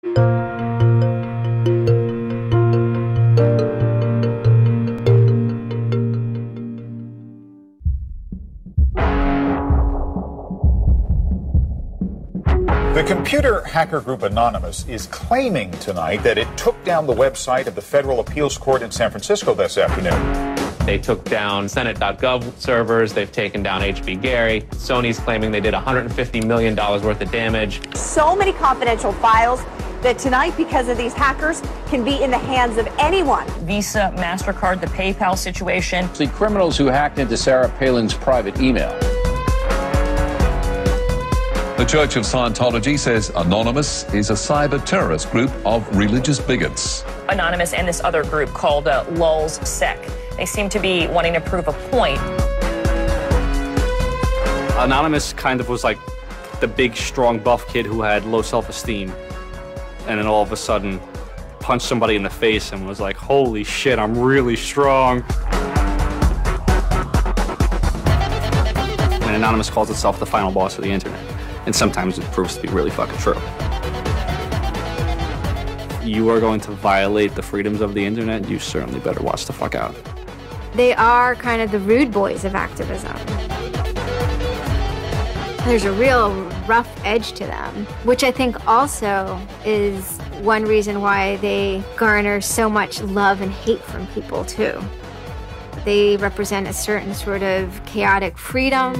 The computer hacker group Anonymous is claiming tonight that it took down the website of the Federal Appeals Court in San Francisco this afternoon. They took down Senate.gov servers. They've taken down HB Gary. Sony's claiming they did $150 million worth of damage. So many confidential files that tonight, because of these hackers, can be in the hands of anyone. Visa, MasterCard, the PayPal situation. The criminals who hacked into Sarah Palin's private email. The Church of Scientology says Anonymous is a cyber terrorist group of religious bigots. Anonymous and this other group called Lulz Sec. They seem to be wanting to prove a point. Anonymous kind of was like the big, strong, buff kid who had low self-esteem. And then all of a sudden punched somebody in the face and was like, holy shit, I'm really strong. And Anonymous calls itself the final boss of the internet. And sometimes it proves to be really fucking true. You are going to violate the freedoms of the internet, you certainly better watch the fuck out. They are kind of the rude boys of activism. There's a real rough edge to them, which I think also is one reason why they garner so much love and hate from people too. They represent a certain sort of chaotic freedom.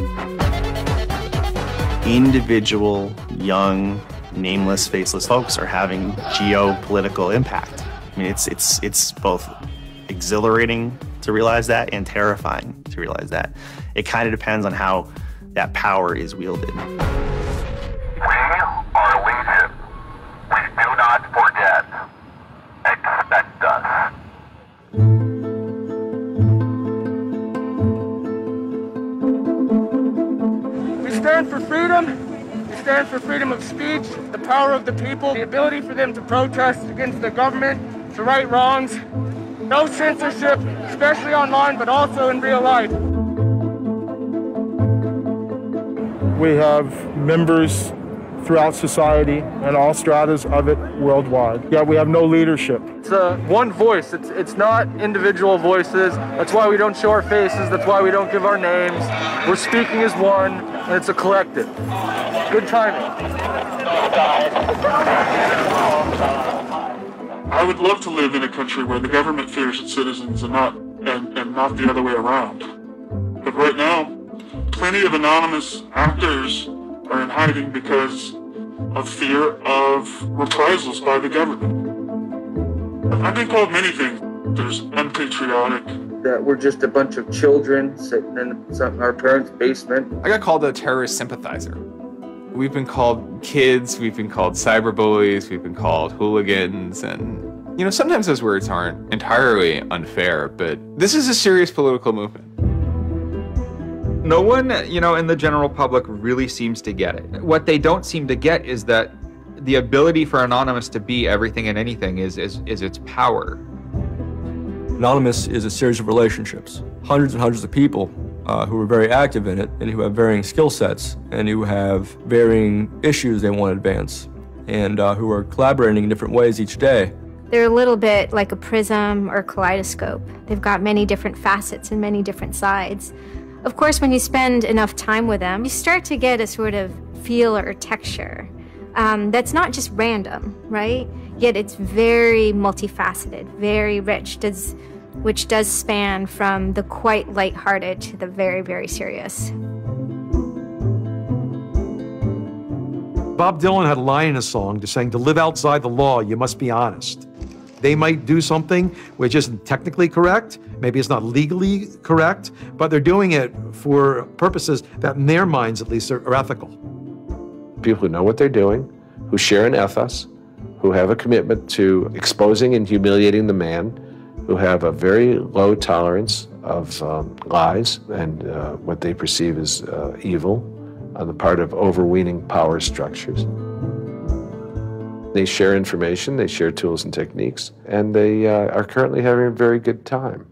Individual, young, nameless, faceless folks are having geopolitical impact. I mean, it's both exhilarating to realize that and terrifying to realize that. It kind of depends on how that power is wielded. We are legion. Please do not forget. Expect us. We stand for freedom. We stand for freedom of speech, the power of the people, the ability for them to protest against the government, to right wrongs. No censorship, especially online, but also in real life. We have members throughout society and all stratas of it worldwide. Yet we have no leadership. It's one voice. It's not individual voices. That's why we don't show our faces. That's why we don't give our names. We're speaking as one, and it's a collective. Good timing. I would love to live in a country where the government fears its citizens and not the other way around. But right now, plenty of anonymous actors are in hiding because of fear of reprisals by the government. I've been called many things. There's unpatriotic. That we're just a bunch of children sitting in our parents' basement. I got called a terrorist sympathizer. We've been called kids, we've been called cyberbullies, we've been called hooligans, and you know, sometimes those words aren't entirely unfair, but this is a serious political movement. No one, in the general public really seems to get it. What they don't seem to get is that the ability for Anonymous to be everything and anything is its power. Anonymous is a series of relationships, hundreds and hundreds of people who are very active in it and who have varying skill sets and who have varying issues they want to advance and who are collaborating in different ways each day. They're a little bit like a prism or kaleidoscope. They've got many different facets and many different sides. Of course, when you spend enough time with them, you start to get a sort of feel or texture that's not just random, right? Yet it's very multifaceted, very rich, which does span from the quite lighthearted to the very, very serious. Bob Dylan had a line in a song just saying, to live outside the law, you must be honest. They might do something which isn't technically correct, maybe it's not legally correct, but they're doing it for purposes that in their minds at least are ethical. People who know what they're doing, who share an ethos, who have a commitment to exposing and humiliating the man, who have a very low tolerance of lies and what they perceive as evil on the part of overweening power structures. They share information, they share tools and techniques, and they are currently having a very good time.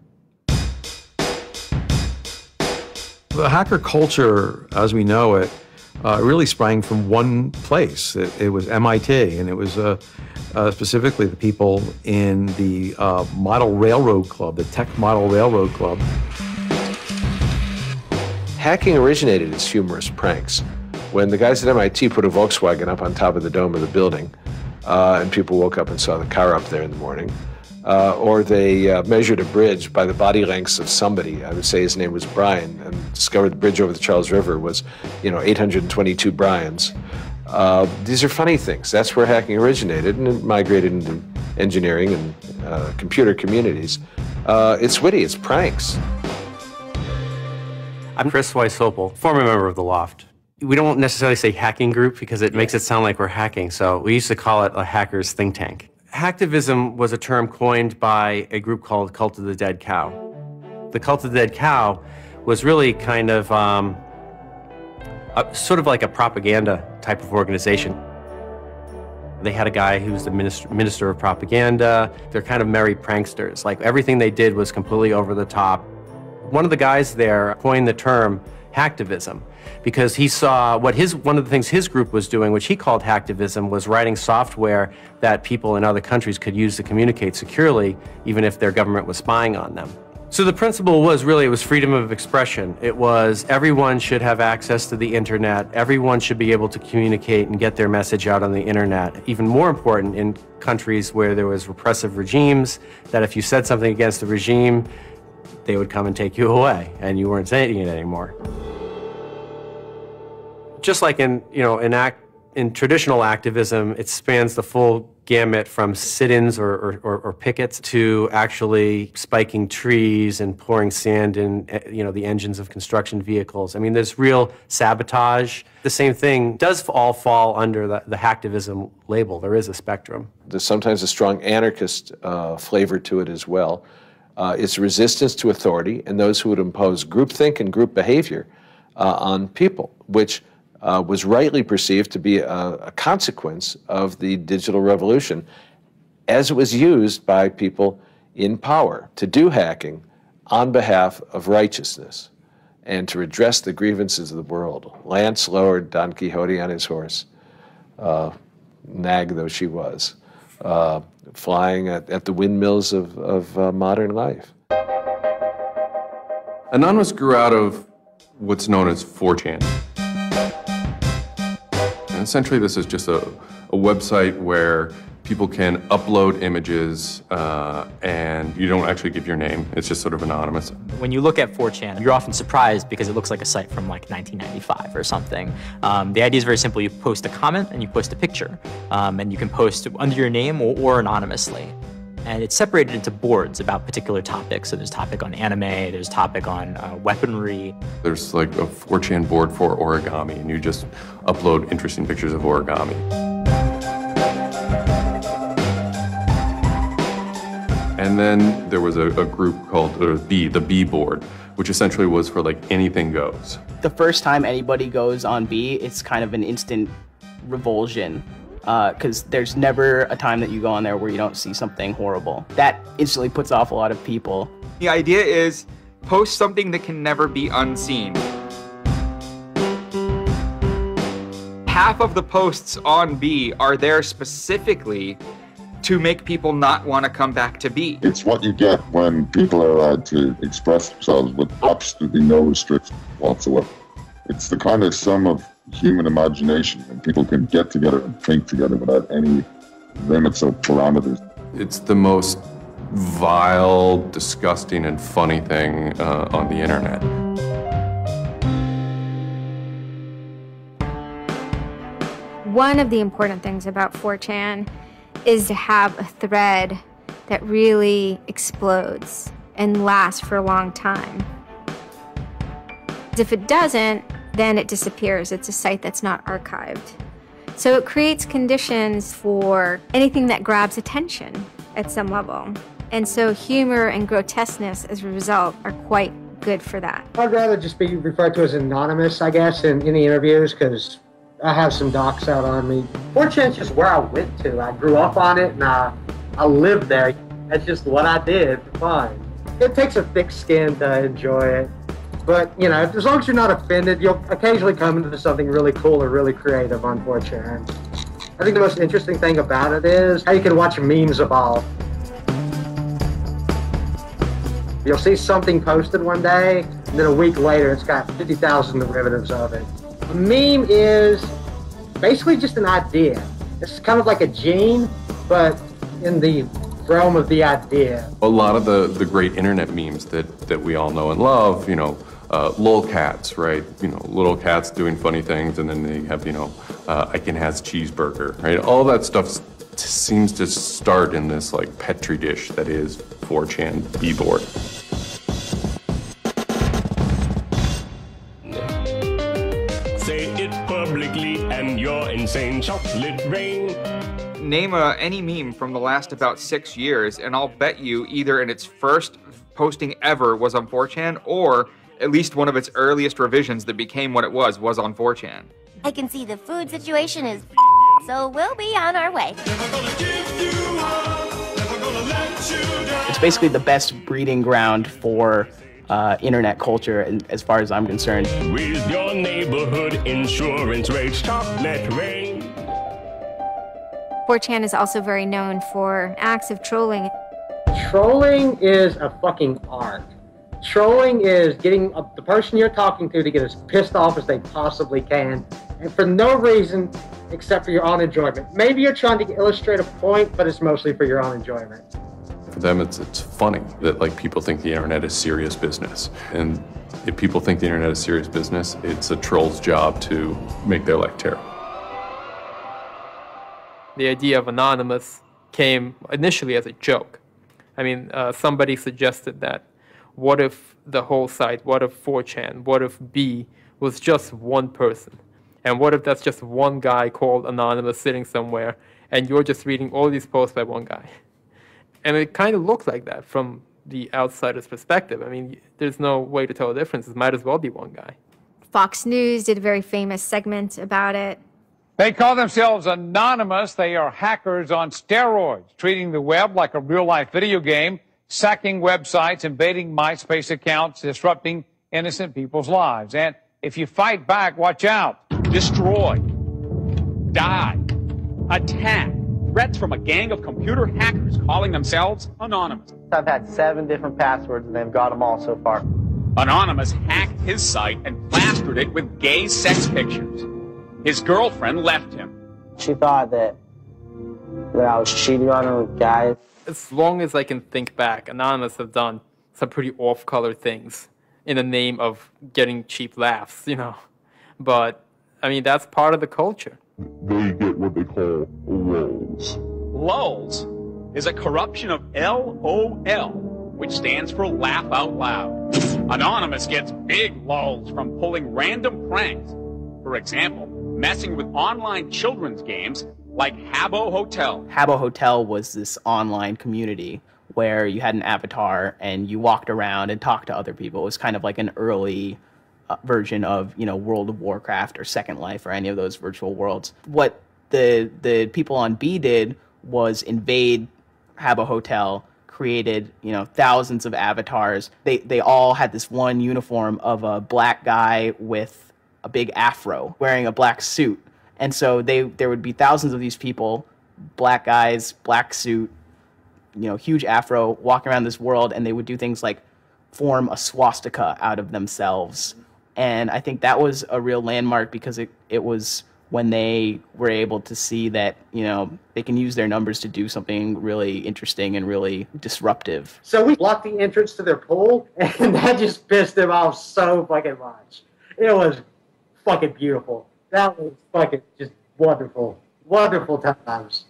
The hacker culture, as we know it, really sprang from one place. It was MIT, and it was specifically the people in the Model Railroad Club, the Tech Model Railroad Club. Hacking originated as humorous pranks. When the guys at MIT put a Volkswagen up on top of the dome of the building, and people woke up and saw the car up there in the morning, or they measured a bridge by the body lengths of somebody. I would say his name was Brian, and discovered the bridge over the Charles River was, 822 Brians. These are funny things. That's where hacking originated, and it migrated into engineering and computer communities. It's witty, it's pranks. I'm Chris Weissopel, former member of the Loft. We don't necessarily say hacking group because it makes it sound like we're hacking, so we used to call it a hackers think tank. Hacktivism was a term coined by a group called Cult of the Dead Cow. The Cult of the Dead Cow was really kind of sort of like a propaganda type of organization. They had a guy who was the minister of propaganda. They're kind of merry pranksters. Like everything they did was completely over the top. One of the guys there coined the term hacktivism because he saw what one of the things his group was doing, which he called hacktivism, was writing software that people in other countries could use to communicate securely, even if their government was spying on them. So the principle was it was freedom of expression. It was everyone should have access to the internet. Everyone should be able to communicate and get their message out on the internet. Even more important in countries where there was repressive regimes, that if you said something against the regime, they would come and take you away, and you weren't saying it anymore. Just like in traditional activism, it spans the full gamut from sit-ins or pickets to actually spiking trees and pouring sand in the engines of construction vehicles. I mean, there's real sabotage. The same thing does all fall under the hacktivism label. There is a spectrum. There's sometimes a strong anarchist flavor to it as well. It's resistance to authority and those who would impose groupthink and group behavior on people, which was rightly perceived to be a consequence of the digital revolution as it was used by people in power to do hacking on behalf of righteousness and to redress the grievances of the world. Lance lowered Don Quixote on his horse, nag though she was, flying at the windmills of modern life. Anonymous grew out of what's known as 4chan. And essentially this is just a website where people can upload images and you don't actually give your name. It's just sort of anonymous. When you look at 4chan, you're often surprised because it looks like a site from like 1995 or something. The idea is very simple. You post a comment and you post a picture. And you can post under your name or anonymously. And it's separated into boards about particular topics. So there's a topic on anime, there's a topic on weaponry. There's like a 4chan board for origami, and you just upload interesting pictures of origami. And then there was a group called the B board, which essentially was for like anything goes. The first time anybody goes on B, it's kind of an instant revulsion. Because there's never a time that you go on there where you don't see something horrible. That instantly puts off a lot of people. The idea is post something that can never be unseen. Half of the posts on B are there specifically to make people not want to come back to B. It's what you get when people are allowed to express themselves with absolutely no restriction whatsoever. It's the kind of sum of human imagination, and people can get together and think together without any limits or parameters. It's the most vile, disgusting, and funny thing on the internet. One of the important things about 4chan is to have a thread that really explodes and lasts for a long time. If it doesn't, then it disappears. It's a site that's not archived. So it creates conditions for anything that grabs attention at some level. And so humor and grotesqueness as a result are quite good for that. I'd rather just be referred to as anonymous, I guess, in any interviews, because I have some docs out on me. 4chan's just where I went to. I grew up on it and I lived there. That's just what I did for fun. It takes a thick skin to enjoy it. But, you know, as long as you're not offended, you'll occasionally come into something really cool or really creative on 4chan. I think the most interesting thing about it is how you can watch memes evolve. You'll see something posted one day, and then a week later it's got 50,000 derivatives of it. A meme is basically just an idea. It's kind of like a gene, but in the realm of the idea. A lot of the great internet memes that we all know and love, you know, lolcats, right? You know, little cats doing funny things, and then they have, you know, Icon has cheeseburger, right? All that stuff seems to start in this like petri dish that is 4chan b-board. Say it publicly and your insane chocolate rain. Name any meme from the last about 6 years, and I'll bet you either in its first posting ever was on 4chan, or at least one of its earliest revisions that became what it was on 4chan. I can see the food situation is so we'll be on our way. It's basically the best breeding ground for internet culture, as far as I'm concerned. With your neighborhood insurance rates, chocolate rain. 4chan is also very known for acts of trolling. Trolling is a fucking art. Trolling is getting the person you're talking to get as pissed off as they possibly can, and for no reason except for your own enjoyment. Maybe you're trying to illustrate a point, but it's mostly for your own enjoyment. For them, it's funny that like people think the internet is serious business, and if people think the internet is serious business, it's a troll's job to make their life terrible. The idea of anonymous came initially as a joke. I mean, somebody suggested that, what if the whole site, what if 4chan, what if B was just one person? And what if that's just one guy called Anonymous sitting somewhere, and you're just reading all these posts by one guy? And it kind of looks like that from the outsider's perspective. I mean, there's no way to tell the difference. It might as well be one guy. Fox News did a very famous segment about it. They call themselves anonymous. They are hackers on steroids, treating the web like a real-life video game, sacking websites, invading MySpace accounts, disrupting innocent people's lives. And if you fight back, watch out. Destroy. Die. Attack. Threats from a gang of computer hackers calling themselves Anonymous. I've had 7 different passwords and they've got them all so far. Anonymous hacked his site and plastered it with gay sex pictures. His girlfriend left him. She thought that I was cheating on her with guys. As long as I can think back, Anonymous have done some pretty off-color things in the name of getting cheap laughs, you know. But, I mean, that's part of the culture. They get what they call LOLs. LOLs is a corruption of LOL, which stands for laugh out loud. Anonymous gets big LOLs from pulling random pranks. For example, messing with online children's games like Habbo Hotel. Habbo Hotel was this online community where you had an avatar and you walked around and talked to other people. It was kind of like an early version of, you know, World of Warcraft or Second Life or any of those virtual worlds. What the people on B did was invade Habbo Hotel, created, you know, thousands of avatars. They all had this one uniform of a black guy with a big afro wearing a black suit. And so there would be thousands of these people, black guys, black suit, you know, huge afro, walking around this world, and they would do things like form a swastika out of themselves. And I think that was a real landmark because it was when they were able to see that, you know, they can use their numbers to do something really interesting and really disruptive. So we blocked the entrance to their pool, and that just pissed them off so fucking much. It was fucking beautiful. That was fucking just wonderful. Wonderful times.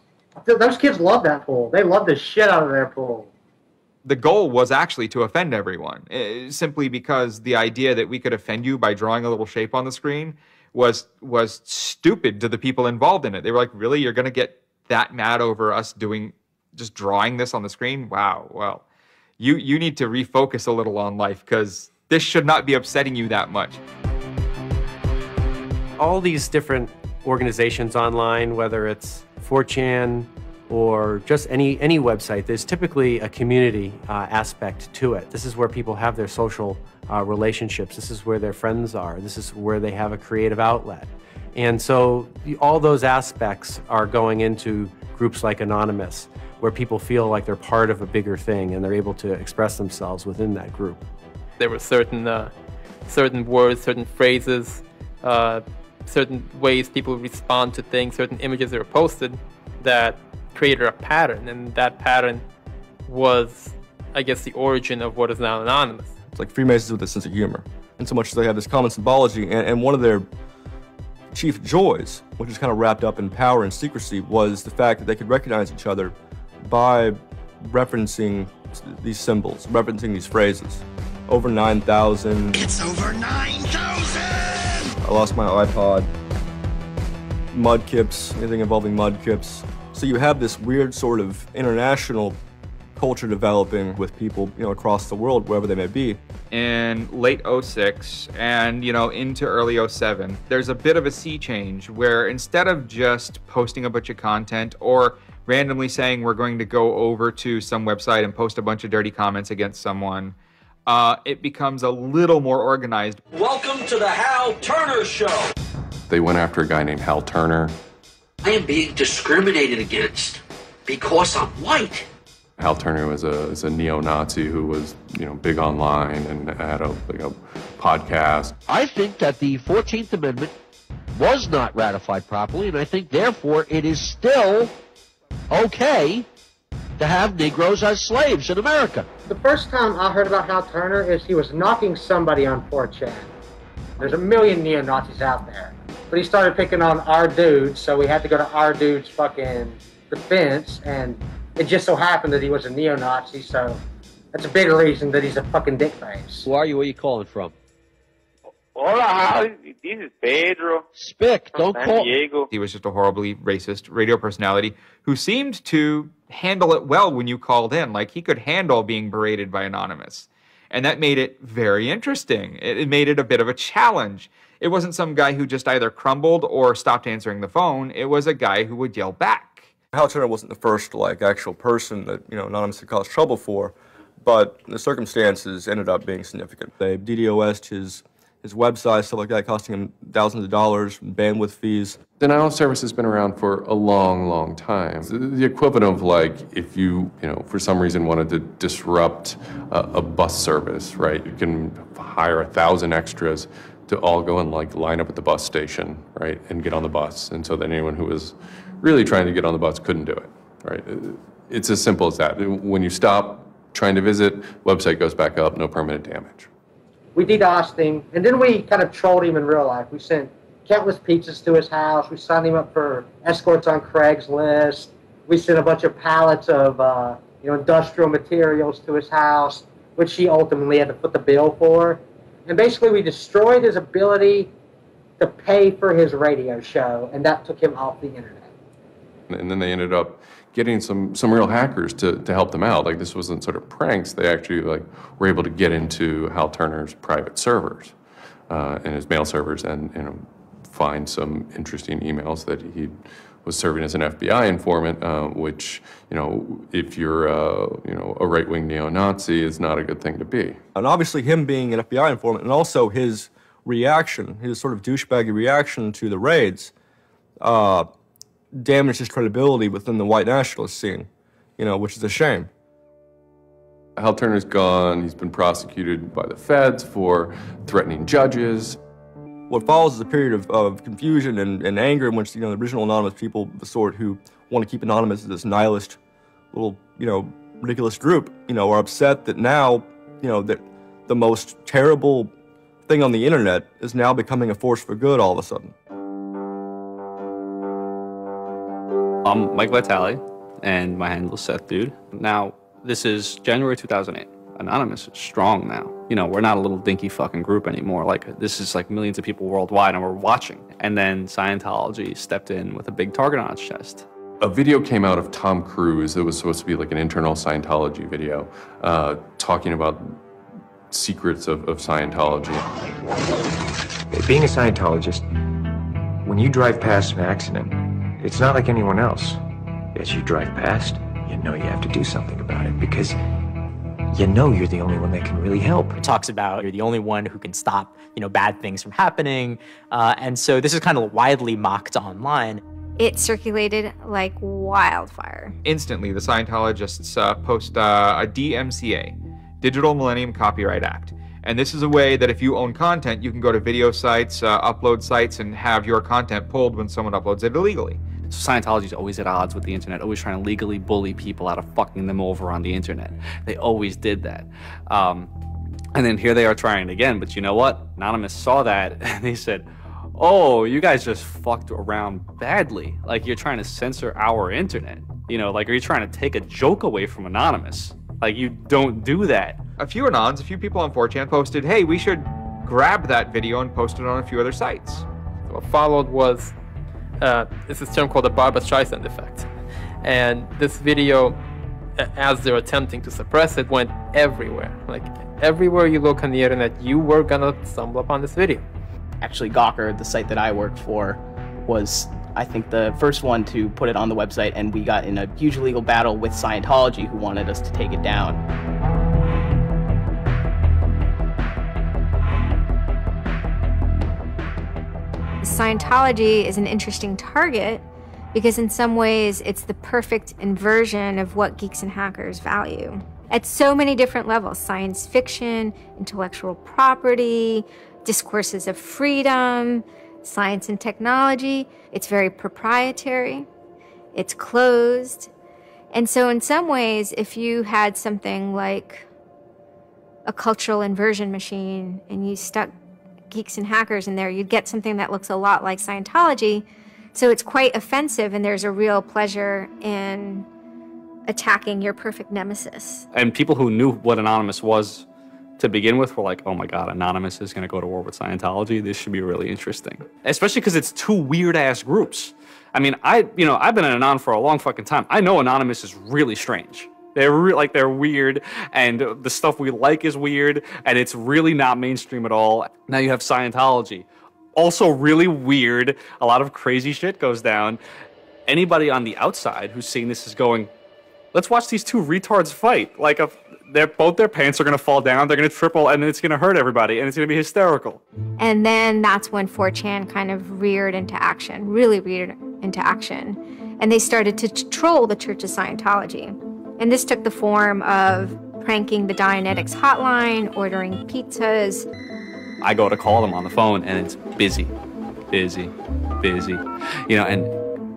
Those kids love that pool. They love the shit out of their pool. The goal was actually to offend everyone, simply because the idea that we could offend you by drawing a little shape on the screen was stupid to the people involved in it. They were like, really? You're going to get that mad over us just drawing this on the screen? Wow, well, you need to refocus a little on life because this should not be upsetting you that much. All these different organizations online, whether it's 4chan or just any website, there's typically a community aspect to it. This is where people have their social relationships. This is where their friends are. This is where they have a creative outlet. And so all those aspects are going into groups like Anonymous, where people feel like they're part of a bigger thing and they're able to express themselves within that group. There were certain words, certain phrases, certain ways people respond to things, certain images that were posted that created a pattern, and that pattern was, I guess, the origin of what is now Anonymous. It's like Freemasons with a sense of humor, in so much as they have this common symbology, and one of their chief joys, which is kind of wrapped up in power and secrecy, was the fact that they could recognize each other by referencing these symbols, referencing these phrases. Over 9,000. It's over 9,000! I lost my iPod. Mudkips, anything involving mudkips. So you have this weird sort of international culture developing with people, across the world, wherever they may be. In late 06 and, into early 07, there's a bit of a sea change where instead of just posting a bunch of content or randomly saying we're going to go over to some website and post a bunch of dirty comments against someone, it becomes a little more organized. Welcome to the Hal Turner Show. They went after a guy named Hal Turner. I am being discriminated against because I'm white. Hal Turner was a neo-Nazi who was, big online and had a podcast. I think that the 14th Amendment was not ratified properly, and I think, therefore, it is still okay to have Negroes as slaves in America. The first time I heard about Hal Turner is he was knocking somebody on 4chan. There's a million neo-Nazis out there. But he started picking on our dude, so we had to go to our dude's fucking defense, and it just so happened that he was a neo-Nazi, so that's a big reason that he's a fucking dickface. Who are you? Where are you calling from? Hola, this is Pedro. Spick, don't call. Diego. He was just a horribly racist radio personality who seemed to handle it well when you called in. Like, he could handle being berated by Anonymous. And that made it very interesting. It made it a bit of a challenge. It wasn't some guy who just either crumbled or stopped answering the phone. It was a guy who would yell back. Hal Turner wasn't the first, actual person that, Anonymous had caused trouble for, but the circumstances ended up being significant. They DDoS'd his website, stuff like that, costing him thousands of dollars, bandwidth fees. Denial of service has been around for a long, long time. The equivalent of if you, for some reason wanted to disrupt a bus service, right? You can hire 1,000 extras to all go and line up at the bus station, right, and get on the bus. And so then anyone who was really trying to get on the bus couldn't do it, right? It's as simple as that. When you stop trying to visit, website goes back up, no permanent damage. We DDoSed him, and then we kind of trolled him in real life. We sent countless pizzas to his house. We signed him up for escorts on Craigslist. We sent a bunch of pallets of industrial materials to his house, which he ultimately had to foot the bill for. And basically, we destroyed his ability to pay for his radio show, and that took him off the internet. And then they ended up getting some real hackers to help them out. This wasn't sort of pranks. They actually were able to get into Hal Turner's private servers and his mail servers and find some interesting emails that he was serving as an FBI informant, which, if you're a right-wing neo-Nazi, is not a good thing to be. And obviously him being an FBI informant and also his reaction, his sort of douchebaggy reaction to the raids, damaged his credibility within the white nationalist scene, which is a shame. Hal Turner's gone. He's been prosecuted by the feds for threatening judges. What follows is a period of confusion and anger in which, the original Anonymous people, the sort who want to keep Anonymous as this nihilist little, ridiculous group, are upset that now, that the most terrible thing on the internet is now becoming a force for good all of a sudden. I'm Mike Vitale, and my handle is Seth Dude. Now, this is January 2008. Anonymous is strong now. We're not a little dinky fucking group anymore. This is millions of people worldwide, and we're watching. And then Scientology stepped in with a big target on its chest. A video came out of Tom Cruise. It was supposed to be an internal Scientology video, talking about secrets of Scientology. Being a Scientologist, when you drive past an accident, it's not like anyone else. As you drive past, you know you have to do something about it because you know you're the only one that can really help. It talks about you're the only one who can stop, bad things from happening. And so this is kind of widely mocked online. It circulated like wildfire. Instantly, the Scientologists post a DMCA, Digital Millennium Copyright Act. And this is a way that if you own content, you can go to video sites, upload sites, and have your content pulled when someone uploads it illegally. So Scientology's always at odds with the internet, always trying to legally bully people out of fucking them over on the internet. They always did that. And then here they are trying it again, but you know what? Anonymous saw that and they said, oh, you guys just fucked around badly. Like, you're trying to censor our internet. Like, are you trying to take a joke away from Anonymous? Like, you don't do that. A few Anons, a few people on 4chan posted, hey, we should grab that video and post it on a few other sites. What followed was this is a term called the Barbra Streisand effect. And this video, as they're attempting to suppress it, went everywhere. Like, everywhere you look on the internet, you were gonna stumble upon this video. Actually, Gawker, the site that I worked for, was, I think, the first one to put it on the website, and we got in a huge legal battle with Scientology, who wanted us to take it down. Scientology is an interesting target because in some ways it's the perfect inversion of what geeks and hackers value. At so many different levels: science fiction, intellectual property, discourses of freedom, science and technology. It's very proprietary, it's closed. And so in some ways, if you had something like a cultural inversion machine and you stuck geeks and hackers in there, you'd get something that looks a lot like Scientology. So it's quite offensive, and there's a real pleasure in attacking your perfect nemesis. And people who knew what Anonymous was to begin with were like, oh my God, Anonymous is gonna go to war with Scientology. This should be really interesting. Especially because it's two weird ass groups. I mean, I've been an Anon for a long fucking time. I know Anonymous is really strange. They're weird, and the stuff we like is weird, and it's really not mainstream at all. Now you have Scientology, also really weird. A lot of crazy shit goes down. Anybody on the outside who's seeing this is going, let's watch these two retards fight. Like, both their pants are gonna fall down, they're gonna triple, and it's gonna hurt everybody, and it's gonna be hysterical. And then that's when 4chan kind of reared into action, really reared into action. And they started to troll the Church of Scientology. And this took the form of pranking the Dianetics hotline, ordering pizzas. I go to call them on the phone and it's busy. And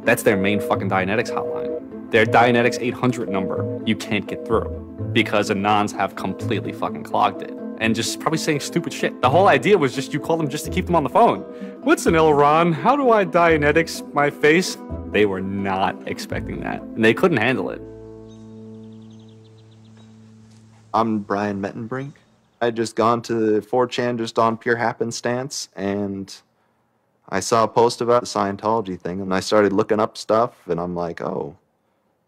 that's their main fucking Dianetics hotline. Their Dianetics 800 number, you can't get through because Anons have completely fucking clogged it and just probably saying stupid shit. The whole idea was just you call them just to keep them on the phone. What's an Elron? How do I Dianetics my face? They were not expecting that and they couldn't handle it. I'm Brian Mettenbrink. I had just gone to 4chan just on pure happenstance, and I saw a post about the Scientology thing, and I started looking up stuff, and I'm like, oh,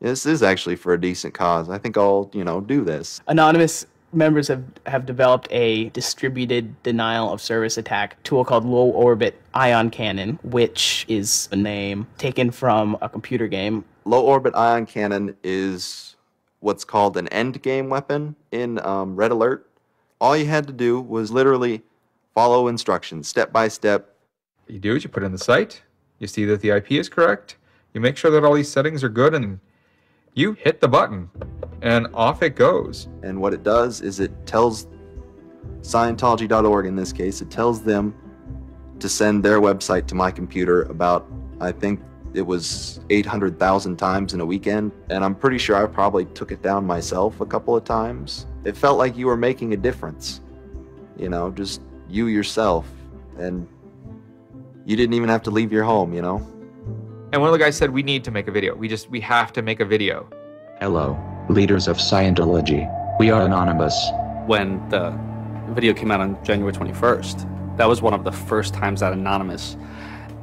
this is actually for a decent cause. I think I'll, do this. Anonymous members have developed a distributed denial of service attack tool called Low Orbit Ion Cannon, which is a name taken from a computer game. Low Orbit Ion Cannon is what's called an endgame weapon in Red Alert. All you had to do was literally follow instructions, step by step. You do it, you put in the site, you see that the IP is correct, you make sure that all these settings are good, and you hit the button, and off it goes. And what it does is it tells Scientology.org, in this case, it tells them to send their website to my computer about, I think, it was 800,000 times in a weekend, and I'm pretty sure I probably took it down myself a couple of times. It felt like you were making a difference, just you yourself, and you didn't even have to leave your home, And one of the guys said, we need to make a video. We have to make a video. Hello, leaders of Scientology. We are Anonymous. When the video came out on January 21st, that was one of the first times that Anonymous,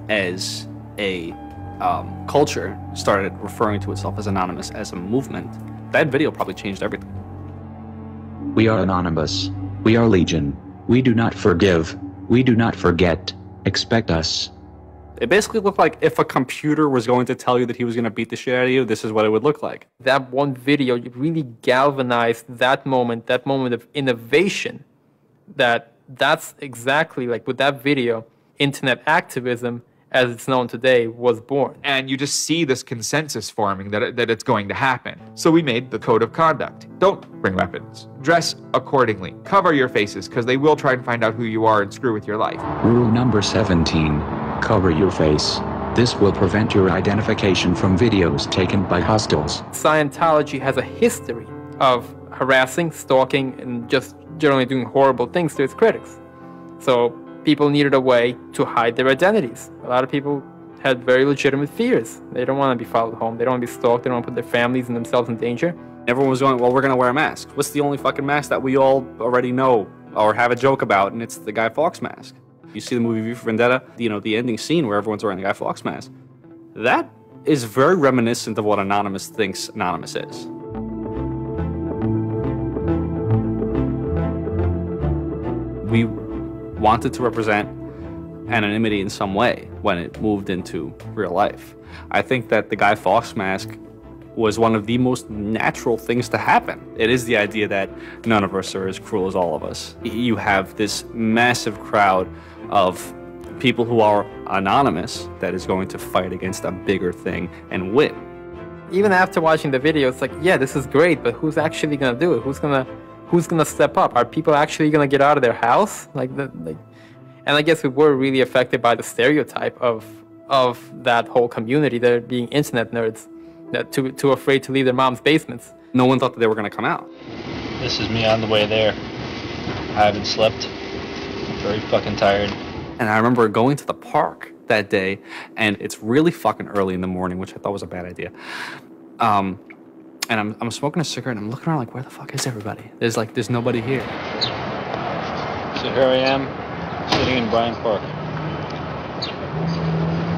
as a culture, started referring to itself as Anonymous as a movement. That video probably changed everything. We are Anonymous. We are Legion. We do not forgive. We do not forget. Expect us. It basically looked like if a computer was going to tell you that he was going to beat the shit out of you, this is what it would look like. That one video really galvanized that moment of innovation. That's exactly like with that video, internet activism, as it's known today, was born. And you just see this consensus forming that it's going to happen. So we made the code of conduct. Don't bring weapons. Dress accordingly. Cover your faces, because they will try and find out who you are and screw with your life. Rule number 17. Cover your face. This will prevent your identification from videos taken by hostiles. Scientology has a history of harassing, stalking, and just generally doing horrible things to its critics. So people needed a way to hide their identities. A lot of people had very legitimate fears. They don't want to be followed home. They don't want to be stalked. They don't want to put their families and themselves in danger. Everyone was going, well, we're going to wear a mask. What's the only fucking mask that we all already know or have a joke about? And it's the Guy Fawkes mask. You see the movie V for Vendetta, the ending scene where everyone's wearing the Guy Fawkes mask. That is very reminiscent of what Anonymous thinks Anonymous is. We wanted to represent anonymity in some way when it moved into real life. I think that the Guy Fawkes mask was one of the most natural things to happen. It is the idea that none of us are as cruel as all of us. You have this massive crowd of people who are anonymous that is going to fight against a bigger thing and win. Even after watching the video, it's like, yeah, this is great, but who's actually gonna do it? Who's gonna step up? Are people actually gonna get out of their house? And I guess we were really affected by the stereotype of that whole community, there being internet nerds, that too afraid to leave their mom's basements. No one thought that they were gonna come out. This is me on the way there. I haven't slept. I'm very fucking tired. And I remember going to the park that day, and it's really fucking early in the morning, which I thought was a bad idea. And I'm smoking a cigarette, and I'm looking around like, where the fuck is everybody? There's nobody here. So here I am, sitting in Bryant Park,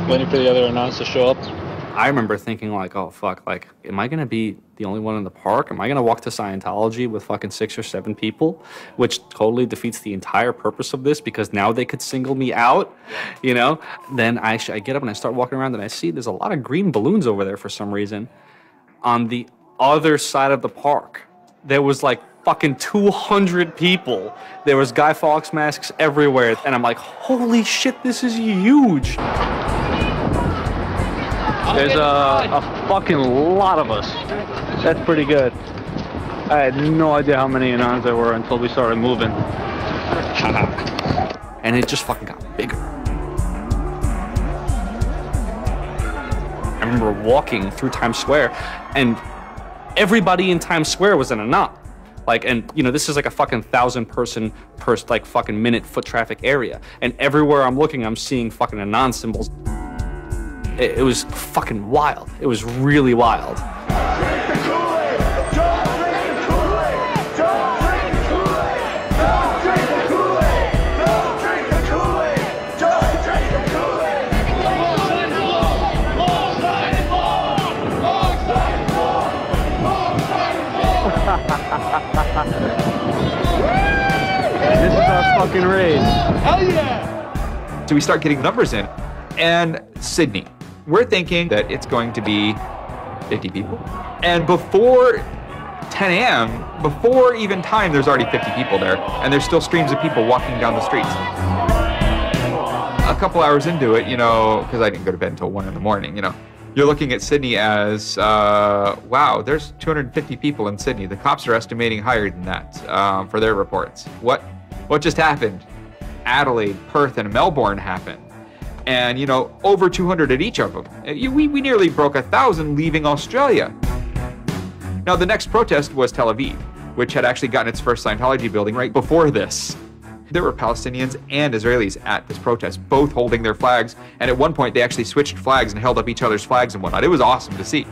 waiting for the other announce to show up. I remember thinking like, oh fuck, like, am I gonna be the only one in the park? Am I gonna walk to Scientology with fucking 6 or 7 people? Which totally defeats the entire purpose of this, because now they could single me out, you know? Then I get up and I start walking around, and I see there's a lot of green balloons over there for some reason. On the other side of the park, there was like fucking 200 people. There was Guy Fawkes masks everywhere, and I'm like, holy shit, this is huge. There's a fucking lot of us. That's pretty good. I had no idea how many Anons there were until we started moving. And it just fucking got bigger. I remember walking through Times Square, and everybody in Times Square was an Anon. Like, and you know, this is like a fucking 1,000 person per like fucking minute foot traffic area. And everywhere I'm looking, I'm seeing fucking Anon symbols. It was fucking wild. It was really wild. This is our fucking raid. Hell yeah! So we start getting numbers in. And Sydney. We're thinking that it's going to be 50 people. And before 10 a.m., before even time, there's already 50 people there. And there's still streams of people walking down the streets. A couple hours into it, you know, because I didn't go to bed until 1 in the morning, you know, you're looking at Sydney as, wow, there's 250 people in Sydney. The cops are estimating higher than that for their reports. What just happened? Adelaide, Perth, and Melbourne happened. And, you know, over 200 at each of them. We nearly broke 1,000 leaving Australia. Now, the next protest was Tel Aviv, which had actually gotten its first Scientology building right before this. There were Palestinians and Israelis at this protest, both holding their flags. And at one point, they actually switched flags and held up each other's flags and whatnot. It was awesome to see.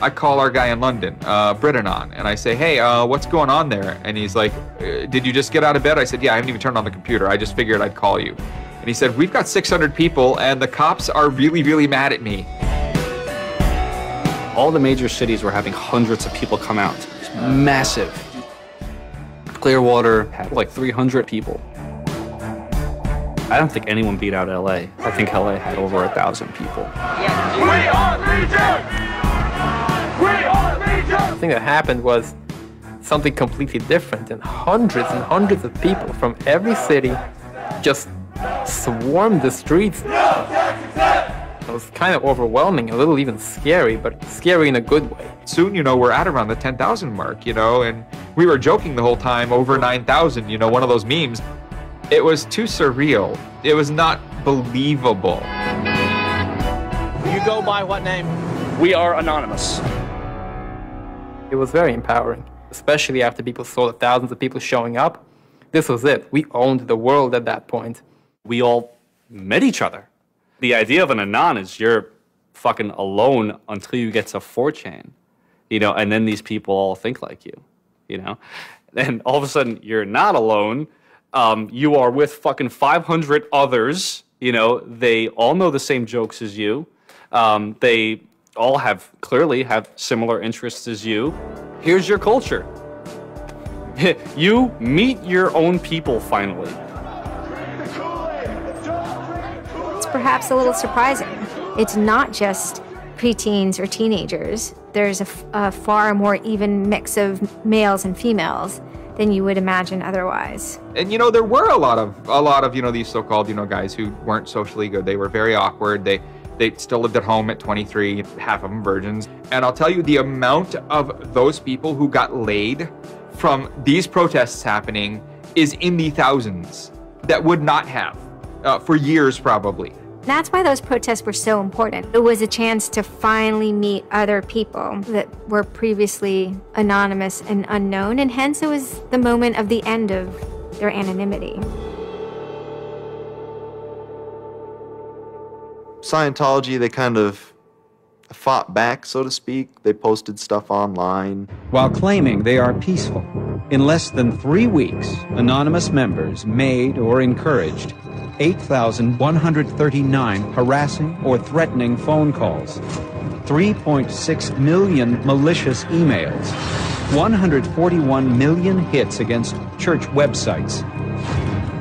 I call our guy in London, Britanon, and I say, hey, what's going on there? And he's like, did you just get out of bed? I said, yeah, I haven't even turned on the computer. I just figured I'd call you. And he said, we've got 600 people, and the cops are really, really mad at me. All the major cities were having hundreds of people come out. It was massive. Clearwater had like 300 people. I don't think anyone beat out LA. I think LA had over 1,000 people. We are Legion! We are Legion! The thing that happened was something completely different, and hundreds of people from every city just swarmed the streets. It was kind of overwhelming, a little even scary, but scary in a good way. Soon, you know, we're at around the 10,000 mark, you know, and we were joking the whole time, over 9,000, you know, one of those memes. It was too surreal. It was not believable. You go by what name? We are Anonymous. It was very empowering, especially after people saw the thousands of people showing up. This was it. We owned the world at that point. We all met each other. The idea of an Anon is you're fucking alone until you get to 4chan, you know, and then these people all think like you, you know. And all of a sudden, you're not alone. You are with fucking 500 others, you know. They all know the same jokes as you. They all clearly have similar interests as you. Here's your culture. You meet your own people finally. It's perhaps a little surprising. It's not just preteens or teenagers. There's a far more even mix of males and females than you would imagine otherwise. And you know, there were a lot of you know, these so-called, you know, guys who weren't socially good. They were very awkward. They still lived at home at 23, half of them virgins. And I'll tell you, the amount of those people who got laid from these protests happening is in the thousands that would not have for years probably. That's why those protests were so important. It was a chance to finally meet other people that were previously anonymous and unknown, and hence it was the moment of the end of their anonymity. Scientology, they kind of fought back, so to speak. They posted stuff online. While claiming they are peaceful, in less than 3 weeks, anonymous members made or encouraged 8,139 harassing or threatening phone calls, 3.6 million malicious emails, 141 million hits against church websites,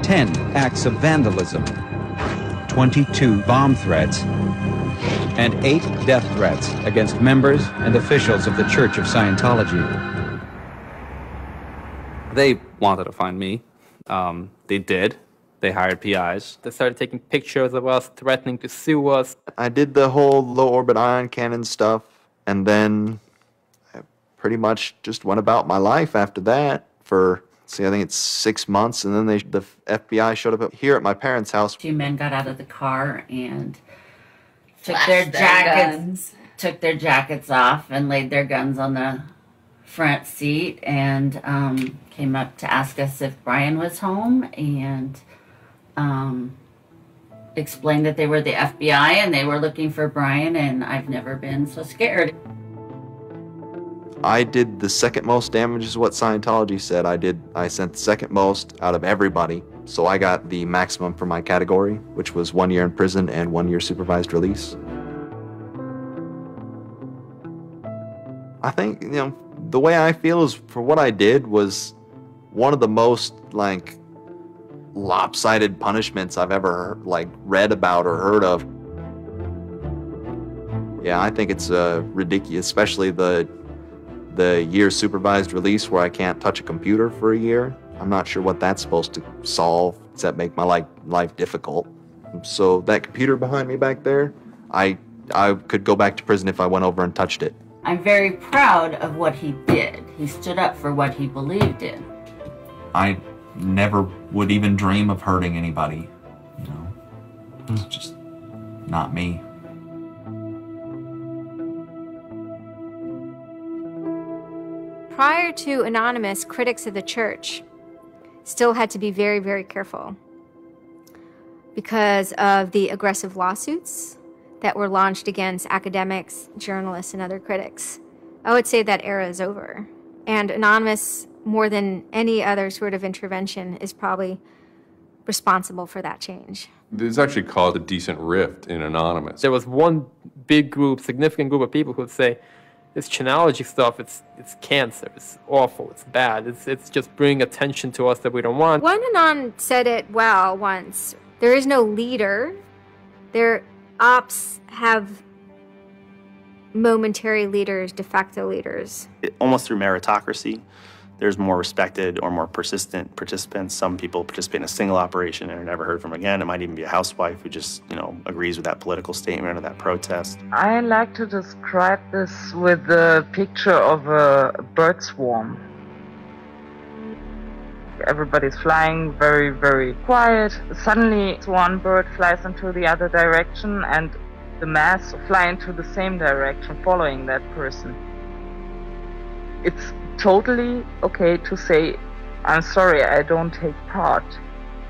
10 acts of vandalism, 22 bomb threats, and 8 death threats against members and officials of the Church of Scientology. They wanted to find me. They did. They hired PIs. They started taking pictures of us, threatening to sue us. I did the whole low-orbit ion cannon stuff, and then I pretty much just went about my life after that for, I think it's 6 months, and then the FBI showed up here at my parents' house. 2 men got out of the car and took Flashed their jackets off and laid their guns on the front seat and came up to ask us if Brian was home and explained that they were the FBI and they were looking for Brian, and I've never been so scared. I did the second most damage is what Scientology said. I sent the second most out of everybody. So I got the maximum for my category, which was 1 year in prison and 1 year supervised release. I think, you know, the way I feel is for what I did was one of the most, like, lopsided punishments I've ever, like, read about or heard of. Yeah, I think it's ridiculous, especially the year supervised release where I can't touch a computer for a year. I'm not sure what that's supposed to solve except make my life difficult. So that computer behind me back there, I could go back to prison if I went over and touched it. I'm very proud of what he did. He stood up for what he believed in. I never would even dream of hurting anybody, you know. It's just not me. Prior to Anonymous, critics of the church still had to be very, very careful because of the aggressive lawsuits that were launched against academics, journalists, and other critics. I would say that era is over. And Anonymous, more than any other sort of intervention, is probably responsible for that change. This actually caused a decent rift in Anonymous. There was one big group, significant group of people who would say, this Chanology stuff, it's cancer, it's awful, it's bad, it's just bringing attention to us that we don't want. One Anon said it well once. There is no leader. Their ops have momentary leaders, de facto leaders. Almost through meritocracy, there's more respected or more persistent participants. Some people participate in a single operation and are never heard from again. It might even be a housewife who just, agrees with that political statement or that protest. I like to describe this with the picture of a bird swarm. Everybody's flying very, very quiet. Suddenly, one bird flies into the other direction and the mass fly into the same direction, following that person. It's totally okay to say, I'm sorry, I don't take part.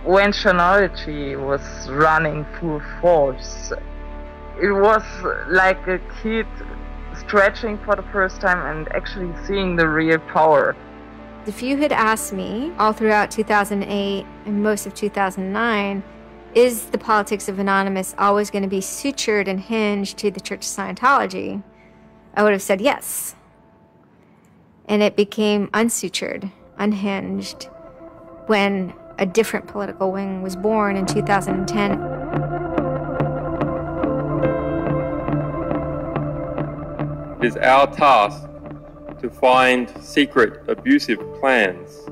When Chronology was running full force, it was like a kid stretching for the first time and actually seeing the real power. If you had asked me all throughout 2008 and most of 2009, is the politics of Anonymous always going to be sutured and hinged to the Church of Scientology? I would have said yes. And it became unsutured, unhinged, when a different political wing was born in 2010. It is our task to find secret, abusive plans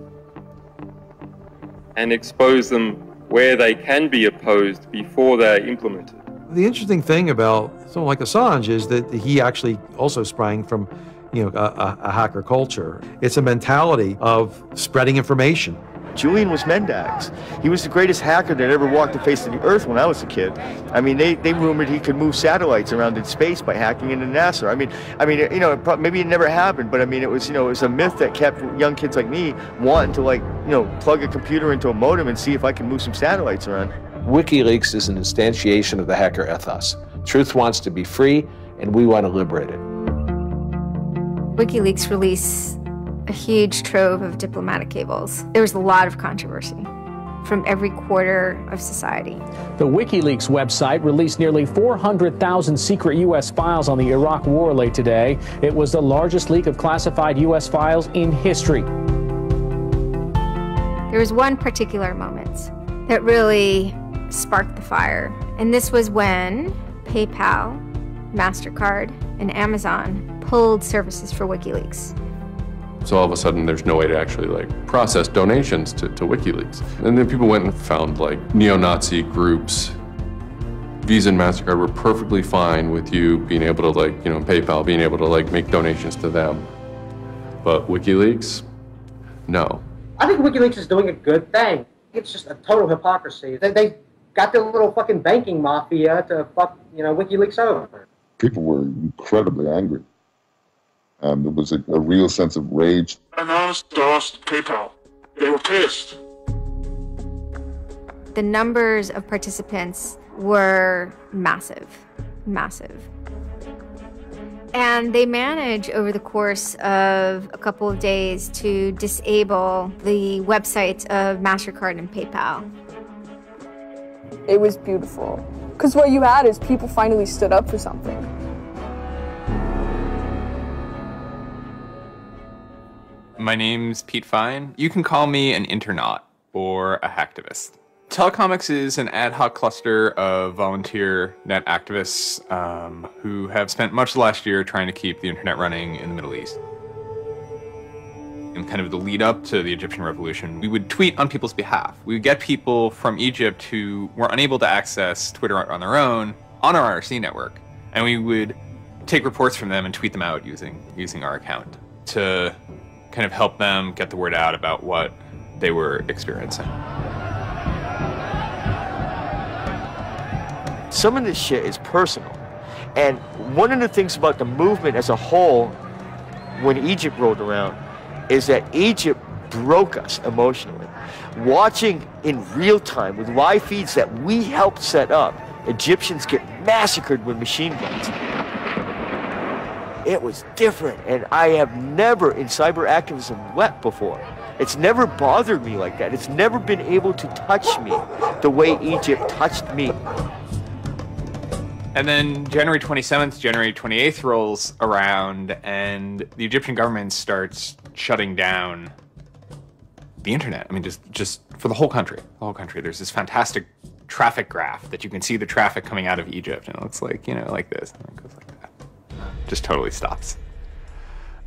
and expose them where they can be opposed before they're implemented. The interesting thing about someone like Assange is that he actually also sprang from a hacker culture. It's a mentality of spreading information. Julian was Mendax. He was the greatest hacker that ever walked the face of the earth when I was a kid. I mean, they rumored he could move satellites around in space by hacking into NASA. Maybe it never happened, but it was a myth that kept young kids like me wanting to plug a computer into a modem and see if I can move some satellites around. WikiLeaks is an instantiation of the hacker ethos. Truth wants to be free, and we want to liberate it. WikiLeaks released a huge trove of diplomatic cables. There was a lot of controversy from every quarter of society. The WikiLeaks website released nearly 400,000 secret U.S. files on the Iraq War late today. It was the largest leak of classified U.S. files in history. There was one particular moment that really sparked the fire, and this was when PayPal, MasterCard, and Amazon pulled services for WikiLeaks. So all of a sudden, there's no way to actually process donations to WikiLeaks. And then people went and found neo-Nazi groups. Visa and MasterCard were perfectly fine with you being able to PayPal being able to make donations to them. But WikiLeaks, no. I think WikiLeaks is doing a good thing. It's just a total hypocrisy. They got their little fucking banking mafia to fuck, WikiLeaks over. People were incredibly angry. There was a real sense of rage. Anonymous DOSed PayPal. They were pissed. The numbers of participants were massive. And they managed over the course of a couple of days to disable the websites of MasterCard and PayPal. It was beautiful. Because what you had is people finally stood up for something. My name's Pete Fine. You can call me an internaut or a hacktivist. Telecomics is an ad hoc cluster of volunteer net activists who have spent much of the last year trying to keep the internet running in the Middle East. In kind of the lead up to the Egyptian revolution, we would tweet on people's behalf. We would get people from Egypt who were unable to access Twitter on their own on our IRC network, and we would take reports from them and tweet them out using our account to kind of help them get the word out about what they were experiencing. Some of this shit is personal. And one of the things about the movement as a whole, when Egypt rolled around, is that Egypt broke us emotionally. Watching in real time with live feeds that we helped set up, Egyptians get massacred with machine guns. It was different, and I have never in cyber activism wept before. It's never bothered me like that. It's never been able to touch me the way Egypt touched me. And then January 27th, January 28th rolls around, and the Egyptian government starts shutting down the internet. I mean, just for the whole country. The whole country. There's this fantastic traffic graph that you can see the traffic coming out of Egypt, and it looks like, you know, like this, and it goes like that. Just totally stops.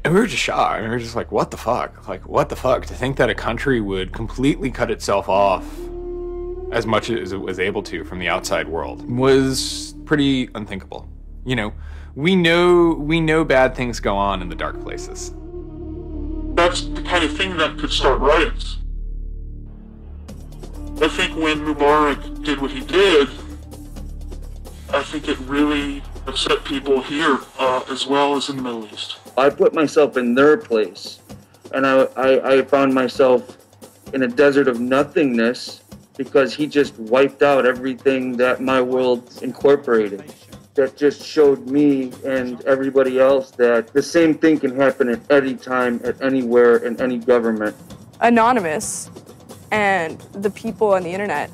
And we were just shocked. I mean, we were just like, what the fuck? Like, what the fuck? To think that a country would completely cut itself off as much as it was able to from the outside world was pretty unthinkable. You know, we know bad things go on in the dark places. That's the kind of thing that could start riots. I think when Mubarak did what he did, I think it really upset people here as well as in the Middle East. I put myself in their place, and I found myself in a desert of nothingness because he just wiped out everything that my world incorporated. That just showed me and everybody else that the same thing can happen at any time, at anywhere, in any government. Anonymous and the people on the internet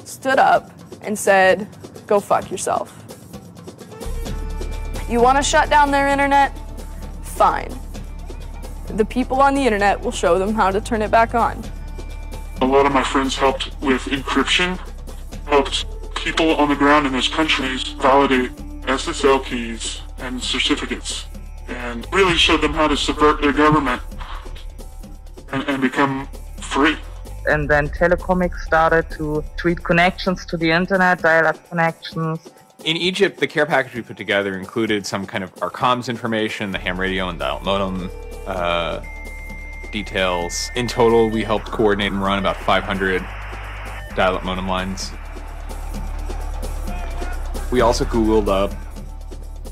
stood up and said, go fuck yourself. You want to shut down their internet? Fine. The people on the internet will show them how to turn it back on. A lot of my friends helped with encryption, helped people on the ground in those countries validate SSL keys and certificates, and really showed them how to subvert their government and become free. And then Telecomics started to tweet connections to the internet, dial-up connections. In Egypt, the care package we put together included some kind of our comms information, the ham radio and dial modem details. In total, we helped coordinate and run about 500 dial-up modem lines. We also Googled up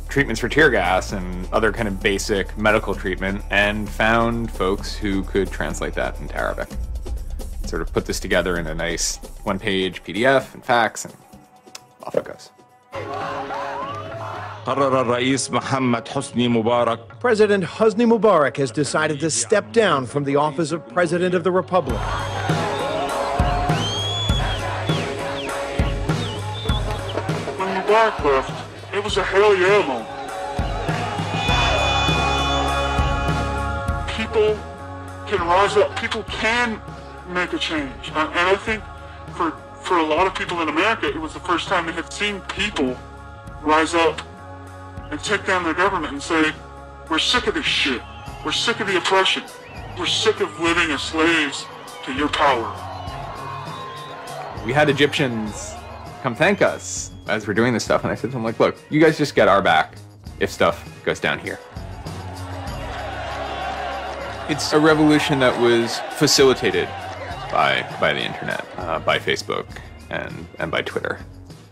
treatments for tear gas and other kind of basic medical treatment and found folks who could translate that into Arabic. Sort of put this together in a nice one-page PDF and fax, and off it goes. President Hosni Mubarak has decided to step down from the office of President of the Republic. When Mubarak left, it was a hell yeah moment. People can rise up, people can make a change. And I think for a lot of people in America, it was the first time they had seen people rise up and take down their government and say, we're sick of this shit. We're sick of the oppression. We're sick of living as slaves to your power. We had Egyptians come thank us as we're doing this stuff, and I said to them, like, look, you guys just get our back if stuff goes down here. It's a revolution that was facilitated by the internet, by Facebook and by Twitter.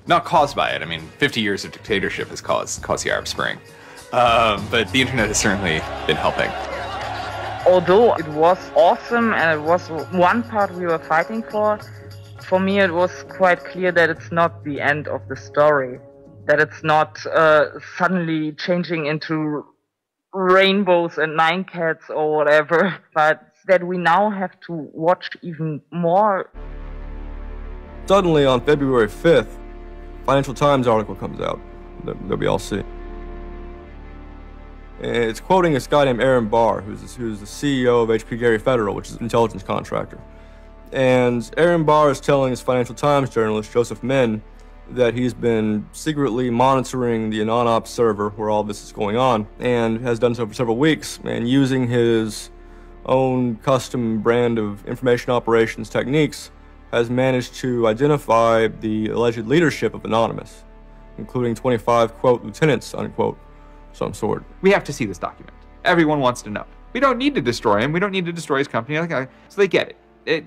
Not caused by it. I mean, 50 years of dictatorship has caused the Arab Spring. But the internet has certainly been helping. Although it was awesome and it was one part we were fighting for me it was quite clear that it's not the end of the story. That it's not suddenly changing into rainbows and 9 cats or whatever, but that we now have to watch even more. Suddenly on February 5th, Financial Times article comes out that we all see. And it's quoting this guy named Aaron Barr, who's the CEO of HP Gary Federal, which is an intelligence contractor. And Aaron Barr is telling his Financial Times journalist, Joseph Min, that he's been secretly monitoring the AnonOps server where all this is going on, and has done so for several weeks, and using his own custom brand of information operations techniques, has managed to identify the alleged leadership of Anonymous, including 25, quote, lieutenants, unquote, some sort. We have to see this document. Everyone wants to know. We don't need to destroy him. We don't need to destroy his company. So they get it.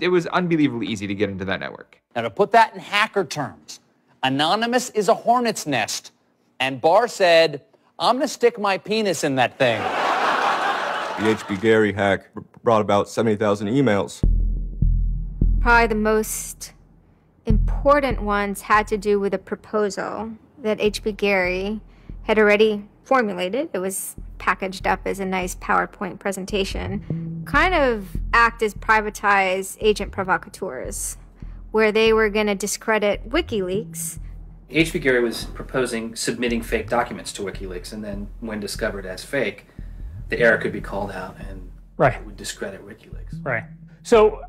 It was unbelievably easy to get into that network. Now, to put that in hacker terms, Anonymous is a hornet's nest. And Barr said, I'm going to stick my penis in that thing. The HB Gary hack brought about 70,000 emails. Probably the most important ones had to do with a proposal that HB Gary had already formulated. It was packaged up as a nice PowerPoint presentation. Kind of act as privatized agent provocateurs, where they were going to discredit WikiLeaks. HB Gary was proposing submitting fake documents to WikiLeaks, and then when discovered as fake, the error could be called out and it would discredit WikiLeaks. Right. So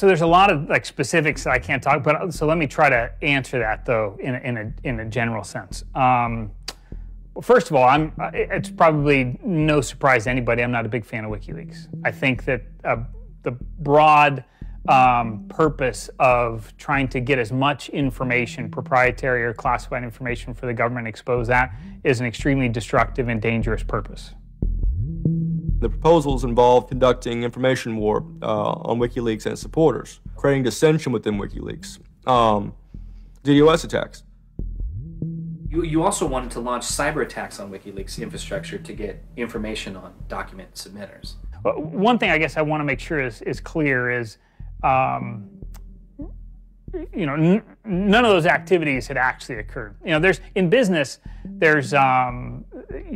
there's a lot of like specifics that I can't talk about. So let me try to answer that though in a general sense. Well, first of all, it's probably no surprise to anybody. I'm not a big fan of WikiLeaks. I think that the broad purpose of trying to get as much information, proprietary or classified information for the government, expose that, is an extremely destructive and dangerous purpose. The proposals involve conducting information war on WikiLeaks and its supporters, creating dissension within WikiLeaks, DDoS attacks. You also wanted to launch cyber attacks on WikiLeaks infrastructure to get information on document submitters. Well, one thing I guess I want to make sure is clear is, you know, none of those activities had actually occurred. You know, in business, there's, you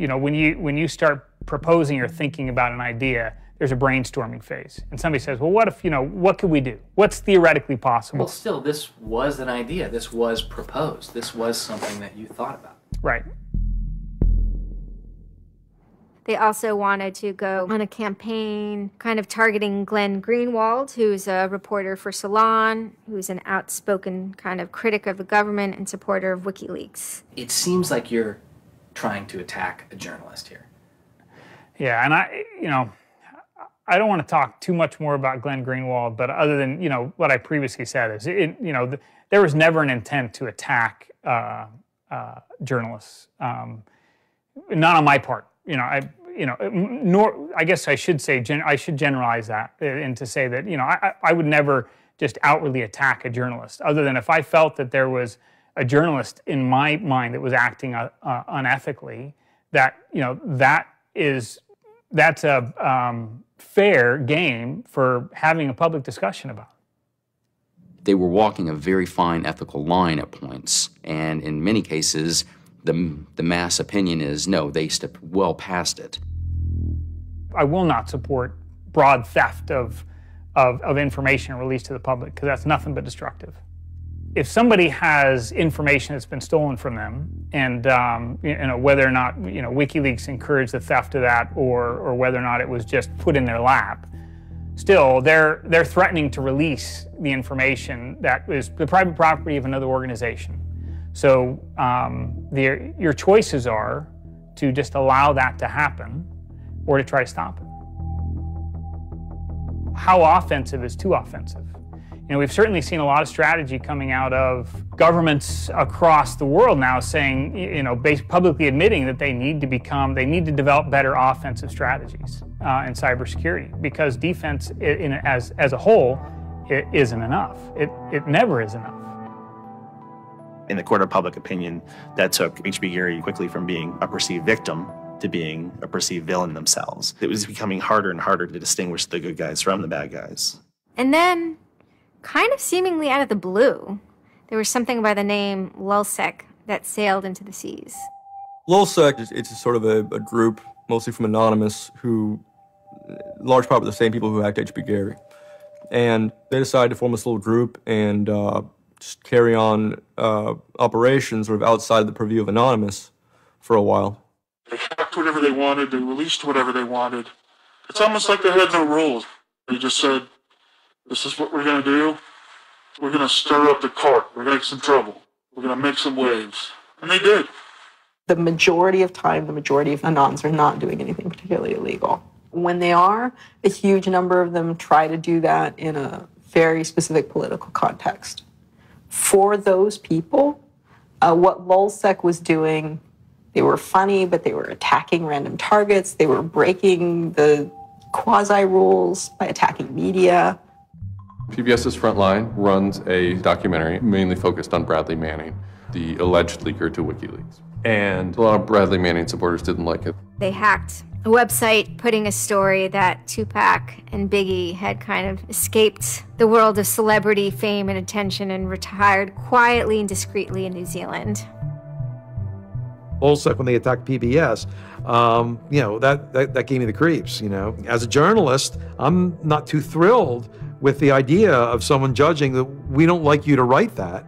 know, when you start proposing or thinking about an idea, there's a brainstorming phase. And somebody says, well, what if, you know, what could we do? What's theoretically possible? Well, still, this was an idea. This was proposed. This was something that you thought about. Right. They also wanted to go on a campaign kind of targeting Glenn Greenwald, who's a reporter for Salon, who's an outspoken kind of critic of the government and supporter of WikiLeaks. It seems like you're trying to attack a journalist here. Yeah, and I don't want to talk too much more about Glenn Greenwald, but other than, you know, what I previously said is, you know, there was never an intent to attack journalists, not on my part. You know, nor I guess I should say I should generalize that and to say that, you know, I would never just outwardly attack a journalist, other than if I felt that there was a journalist in my mind that was acting unethically. That, you know, that's a fair game for having a public discussion about. They were walking a very fine ethical line at points, and in many cases, the mass opinion is, no, they stepped well past it. I will not support broad theft of information released to the public, because that's nothing but destructive. If somebody has information that's been stolen from them, and you know, whether or not, you know, WikiLeaks encouraged the theft of that, or whether or not it was just put in their lap, still they're threatening to release the information that is the private property of another organization. So your choices are to just allow that to happen, or to try to stop it. How offensive is too offensive? You know, we've certainly seen a lot of strategy coming out of governments across the world now saying, you know, publicly admitting that they need to develop better offensive strategies in cybersecurity, because defense as a whole, it isn't enough. It never is enough. In the court of public opinion, that took H.B. Gary quickly from being a perceived victim to being a perceived villain themselves. It was becoming harder and harder to distinguish the good guys from the bad guys. And then, kind of seemingly out of the blue, there was something by the name Lulzsec that sailed into the seas. Lulzsec, it's sort of a group, mostly from Anonymous, who, large part of the same people who hacked H.B. Gary. And they decided to form this little group and just carry on operations sort of outside of the purview of Anonymous for a while. They hacked whatever they wanted, they released whatever they wanted. It's almost like they had no rules. They just said, this is what we're going to do. We're going to stir up the cart. We're going to make some trouble. We're going to make some waves. And they did. The majority of time, the majority of Anons are not doing anything particularly illegal. When they are, a huge number of them try to do that in a very specific political context. For those people, what Lulzsec was doing, they were funny, but they were attacking random targets. They were breaking the quasi-rules by attacking media. PBS's Frontline runs a documentary mainly focused on Bradley Manning, the alleged leaker to WikiLeaks. And a lot of Bradley Manning supporters didn't like it. They hacked a website putting a story that Tupac and Biggie had kind of escaped the world of celebrity fame and attention and retired quietly and discreetly in New Zealand. Lulzsec, when they attacked PBS, you know, that gave me the creeps, you know. As a journalist, I'm not too thrilled with the idea of someone judging that we don't like you to write that.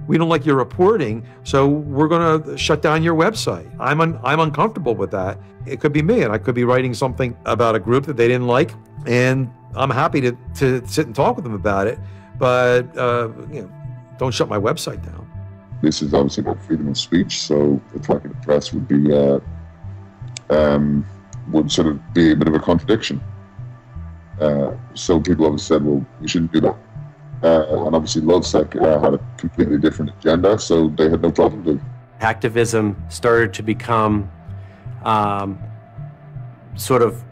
We don't like your reporting, so we're going to shut down your website. I'm uncomfortable with that. It could be me, and I could be writing something about a group that they didn't like, and I'm happy to sit and talk with them about it, but don't shut my website down. This is obviously about freedom of speech, so attacking the press would be would sort of be a bit of a contradiction. So people always said, well, we shouldn't do that. And obviously LulzSec had a completely different agenda, so they had no problem doing it. Hacktivism started to become sort of,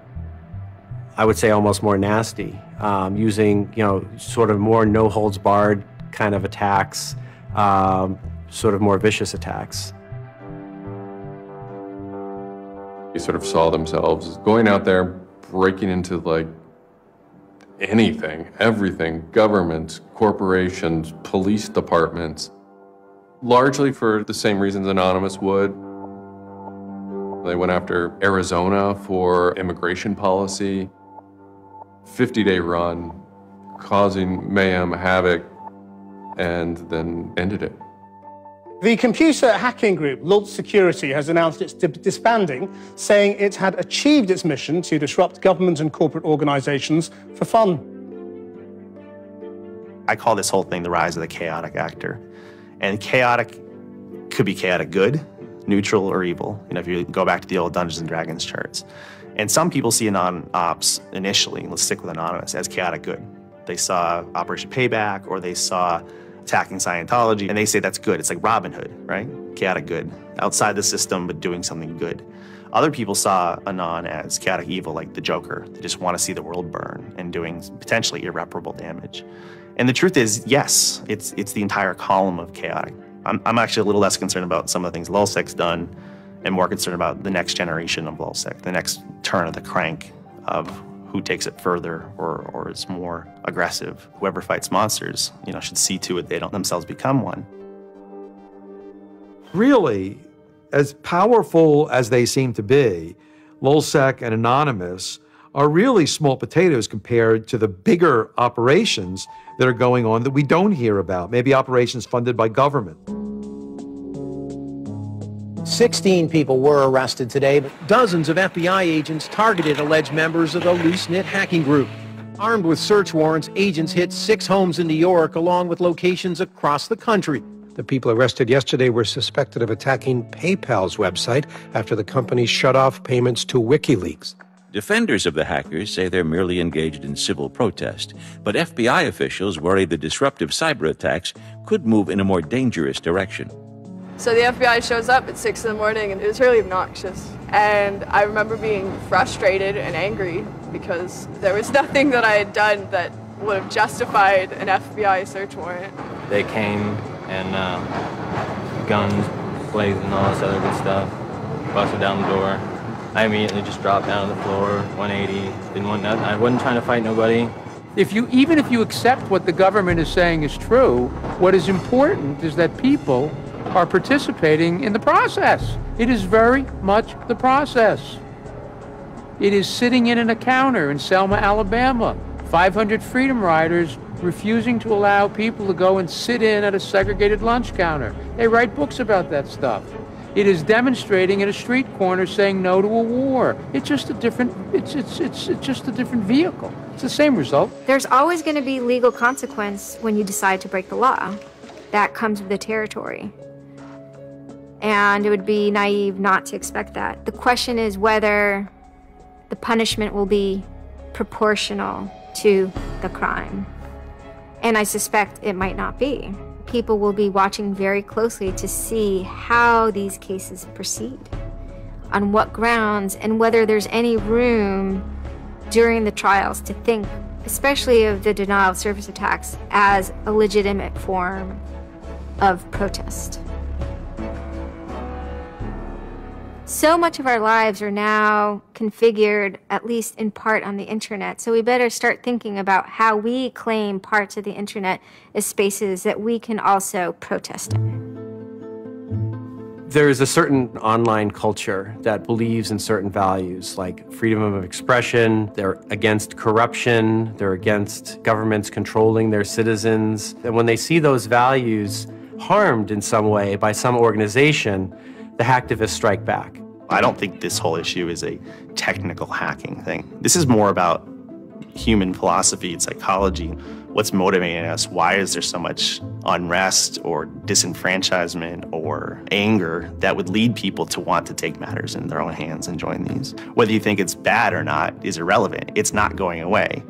I would say, almost more nasty, using, sort of more no-holds-barred kind of attacks, sort of more vicious attacks. They sort of saw themselves as going out there, breaking into like anything, everything, governments, corporations, police departments, largely for the same reasons Anonymous would. They went after Arizona for immigration policy, 50-day run, causing mayhem, havoc, and then ended it. The computer hacking group, Lulz Security, has announced its disbanding, saying it had achieved its mission to disrupt government and corporate organizations for fun. I call this whole thing the rise of the chaotic actor. And chaotic could be chaotic good, neutral, or evil. If you go back to the old Dungeons & Dragons charts. And some people see Anon-Ops initially, let's stick with Anonymous, as chaotic good. They saw Operation Payback, or they saw attacking Scientology, and they say that's good. It's like Robin Hood, right? Chaotic good. Outside the system, but doing something good. Other people saw Anon as chaotic evil, like the Joker. They just want to see the world burn and doing potentially irreparable damage. And the truth is, yes, it's the entire column of chaotic. I'm actually a little less concerned about some of the things LulzSec's done and more concerned about the next generation of LulzSec, the next turn of the crank of who takes it further or is more aggressive. Whoever fights monsters, should see to it they don't themselves become one. Really, as powerful as they seem to be, LulzSec and Anonymous are really small potatoes compared to the bigger operations that are going on that we don't hear about, maybe operations funded by government. 16 people were arrested today, but dozens of FBI agents targeted alleged members of the loose-knit hacking group. Armed with search warrants, agents hit 6 homes in New York, along with locations across the country. The people arrested yesterday were suspected of attacking PayPal's website after the company shut off payments to WikiLeaks. Defenders of the hackers say they're merely engaged in civil protest, but FBI officials worry the disruptive cyber attacks could move in a more dangerous direction. So the FBI shows up at 6 in the morning, and it was really obnoxious. And I remember being frustrated and angry because there was nothing that I had done that would have justified an FBI search warrant. They came and guns blazing and all this other good stuff, busted down the door. I immediately just dropped down to the floor, 180, didn't want nothing. I wasn't trying to fight nobody. Even if you accept what the government is saying is true, what is important is that people are participating in the process. It is very much the process. It is sitting in an encounter in Selma, Alabama. 500 Freedom Riders refusing to allow people to go and sit in at a segregated lunch counter. They write books about that stuff. It is demonstrating at a street corner saying no to a war. It's just a different, it's just a different vehicle. It's the same result. There's always going to be legal consequence when you decide to break the law. That comes with the territory. And it would be naive not to expect that. The question is whether the punishment will be proportional to the crime. And I suspect it might not be. People will be watching very closely to see how these cases proceed, on what grounds, and whether there's any room during the trials to think, especially of the denial of service attacks, as a legitimate form of protest. So much of our lives are now configured, at least in part, on the internet. So we better start thinking about how we claim parts of the internet as spaces that we can also protest in. There is a certain online culture that believes in certain values, like freedom of expression. They're against corruption. They're against governments controlling their citizens. And when they see those values harmed in some way by some organization, the hacktivists strike back. I don't think this whole issue is a technical hacking thing. This is more about human philosophy and psychology. What's motivating us? Why is there so much unrest or disenfranchisement or anger that would lead people to want to take matters in their own hands and join these? Whether you think it's bad or not is irrelevant. It's not going away.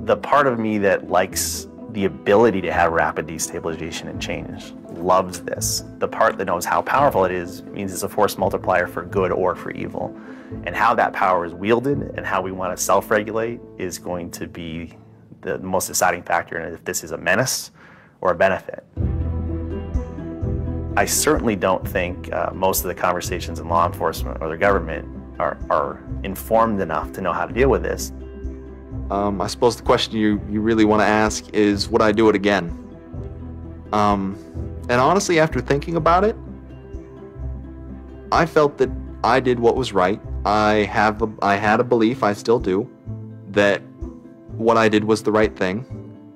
The part of me that likes the ability to have rapid destabilization and change loves this. The part that knows how powerful it is means it's a force multiplier for good or for evil. And how that power is wielded and how we want to self-regulate is going to be the most deciding factor in if this is a menace or a benefit. I certainly don't think most of the conversations in law enforcement or the government are informed enough to know how to deal with this. I suppose the question you really want to ask is, would I do it again? And honestly, after thinking about it, I felt that I did what was right. I had a belief, I still do, that what I did was the right thing,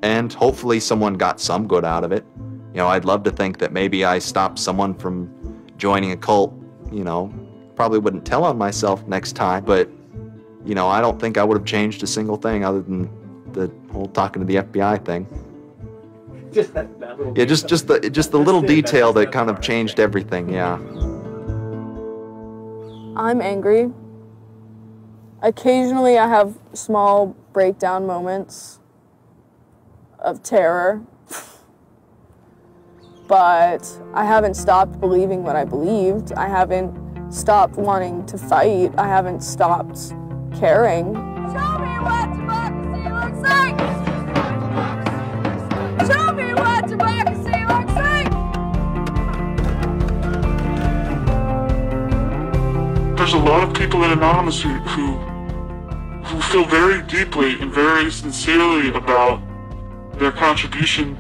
and hopefully someone got some good out of it. You know, I'd love to think that maybe I stopped someone from joining a cult. You know, probably wouldn't tell on myself next time, but you know, I don't think I would have changed a single thing other than the whole talking to the FBI thing. Just that little Yeah, just the little detail that kind of changed everything. Yeah. I'm angry. Occasionally I have small breakdown moments of terror, but I haven't stopped believing what I believed. I haven't stopped wanting to fight. I haven't stopped caring. Show me what democracy looks like! Show me what democracy looks like! There's a lot of people in Anonymous who feel very deeply and very sincerely about their contribution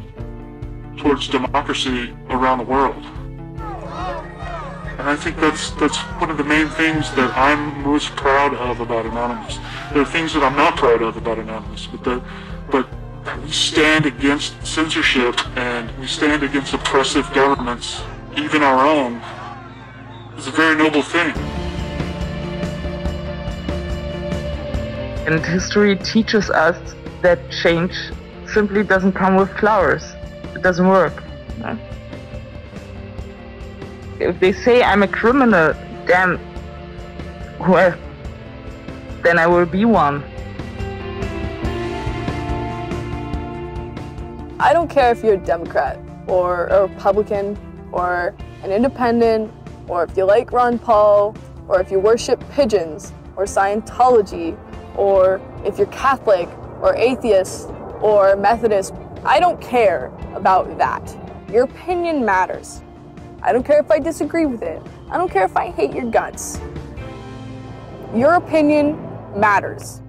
towards democracy around the world. And I think that's one of the main things that I'm most proud of about Anonymous. There are things that I'm not proud of about Anonymous, but we stand against censorship and we stand against oppressive governments, even our own. It's a very noble thing. And history teaches us that change simply doesn't come with flowers. It doesn't work. No? If they say I'm a criminal, damn, well, then I will be one. I don't care if you're a Democrat or a Republican or an independent or if you like Ron Paul or if you worship pigeons or Scientology or if you're Catholic or atheist or Methodist. I don't care about that. Your opinion matters. I don't care if I disagree with it. I don't care if I hate your guts. Your opinion matters.